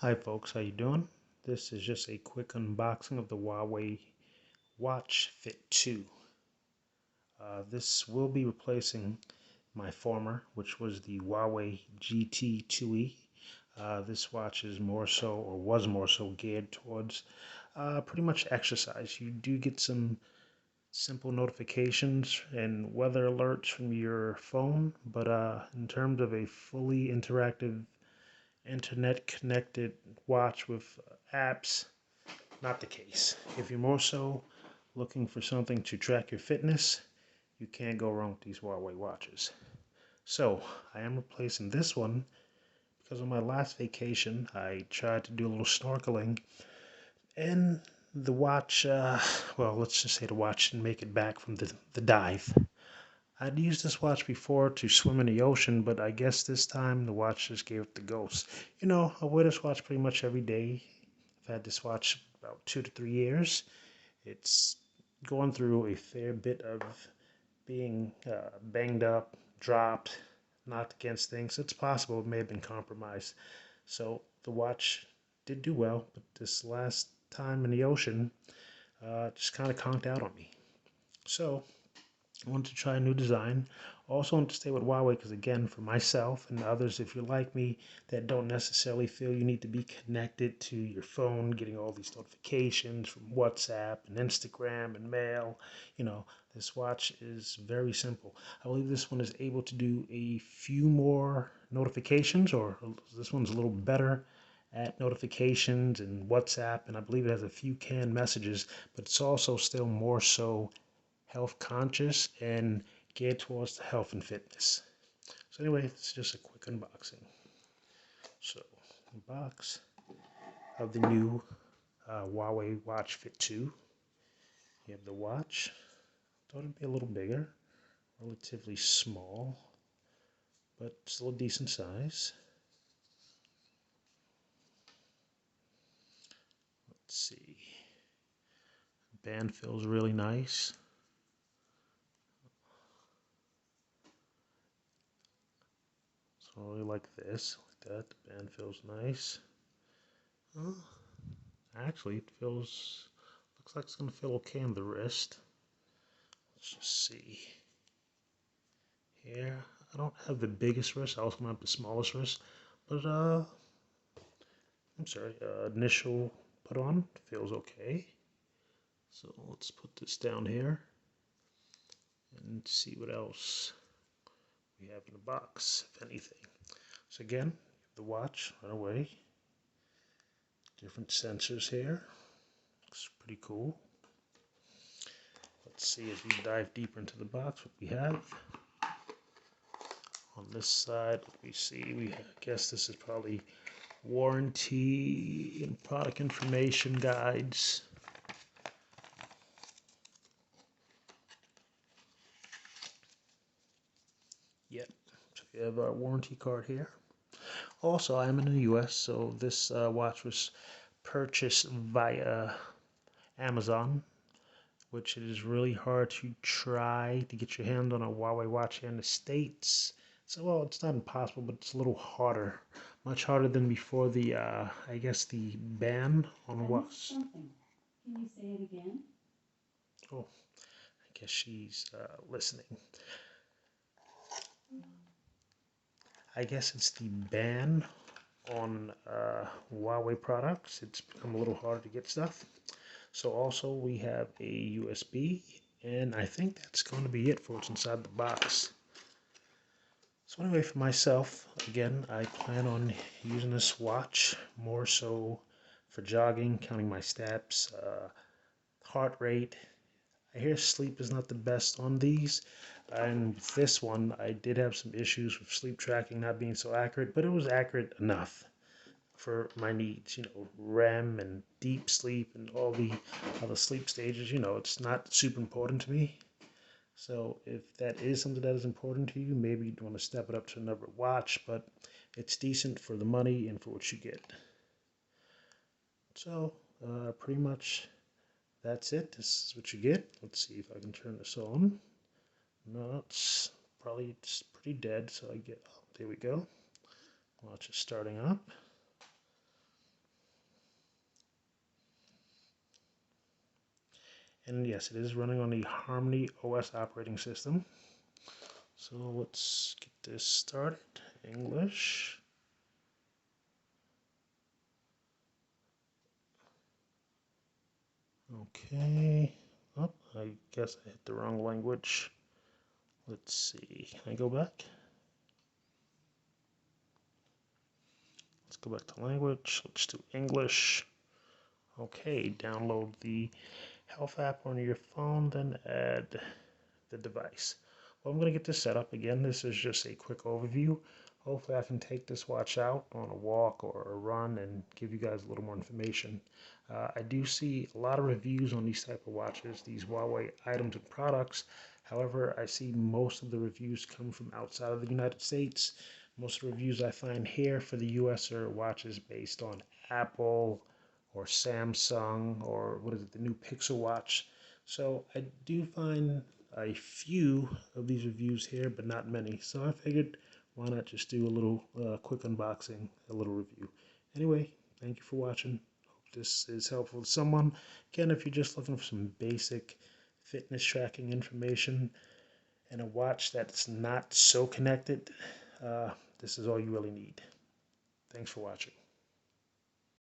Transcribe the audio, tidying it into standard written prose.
Hi folks, how you doing? This is just a quick unboxing of the Huawei Watch Fit 2. This will be replacing my former, which was the Huawei GT2E. This watch is more so, or was more so, geared towards pretty much exercise. You do get some simple notifications and weather alerts from your phone, but in terms of a fully interactive internet connected watch with apps, not the case. If you're more so looking for something to track your fitness, you can't go wrong with these Huawei watches. So I am replacing this one because on my last vacation I tried to do a little snorkeling, and the watch, well, let's just say the watch didn't make it back from the dive. I'd used this watch before to swim in the ocean, but I guess this time the watch just gave it the ghost. I wear this watch pretty much every day. I've had this watch about 2 to 3 years. It's going through a fair bit of being banged up, dropped, knocked against things. It's possible it may have been compromised. So the watch did do well, but this last time in the ocean just kind of conked out on me. So I wanted to try a new design. Also want to stay with Huawei because, again, for myself and others, if you're like me, that don't necessarily feel you need to be connected to your phone, getting all these notifications from WhatsApp and Instagram and mail, this watch is very simple. I believe this one is able to do a few more notifications, or this one's a little better at notifications and WhatsApp, and I believe it has a few canned messages, but it's also still more so health conscious and geared towards the health and fitness. So anyway, it's just a quick unboxing. So the box of the new Huawei Watch Fit 2. You have the watch. Thought it'd be a little bigger, relatively small, but still a decent size. Let's see. The band feels really nice. So I really like this, like that. The band feels nice. Oh, actually, it feels, looks like it's gonna feel okay on the wrist. Let's just see. Here, I don't have the biggest wrist. I also don't have the smallest wrist, but I'm sorry. Initial put on feels okay. So let's put this down here and see what else we have in the box, if anything. So again, the watch right away. Different sensors here. Looks pretty cool. Let's see as we dive deeper into the box what we have. On this side, we see, I guess this is probably warranty and product information guides. Yep, so we have our warranty card here. Also, I'm in the US, so this watch was purchased via Amazon, which it is really hard to try to get your hand on a Huawei watch here in the States. So, well, it's not impossible, but it's a little harder. Much harder than before the, I guess, the ban on what? Something. Can you say it again? Oh, I guess she's listening. I guess it's the ban on Huawei products. It's become a little harder to get stuff. So also we have a USB, and I think that's going to be it for what's inside the box. So anyway, for myself, again, I plan on using this watch more so for jogging, counting my steps, heart rate. I hear sleep is not the best on these, and with this one, I did have some issues with sleep tracking not being so accurate, but it was accurate enough for my needs. REM and deep sleep and all the other sleep stages. It's not super important to me. So if that is something that is important to you, maybe you'd want to step it up to another watch, but it's decent for the money and for what you get. So pretty much that's it. This is what you get. Let's see if I can turn this on. No, it's pretty dead. So I get, oh, there we go. Watch it starting up. And yes, it is running on the Harmony OS operating system. So let's get this started. English. Okay. Oh, I guess I hit the wrong language. Let's see. Can I go back? Let's go back to language. Let's do English. Okay, download the Health app on your phone, then add the device. Well, I'm going to get this set up again. This is just a quick overview. Hopefully I can take this watch out on a walk or a run and give you guys a little more information. I do see a lot of reviews on these type of watches, these Huawei items and products. However, I see most of the reviews come from outside of the United States. Most of the reviews I find here for the US are watches based on Apple or Samsung or what is it, the new Pixel watch. So I do find a few of these reviews here, but not many. So I figured, why not just do a little quick unboxing, a little review. Anyway, thank you for watching. Hope this is helpful to someone. Again, if you're just looking for some basic fitness tracking information and a watch that's not so connected, this is all you really need. Thanks for watching.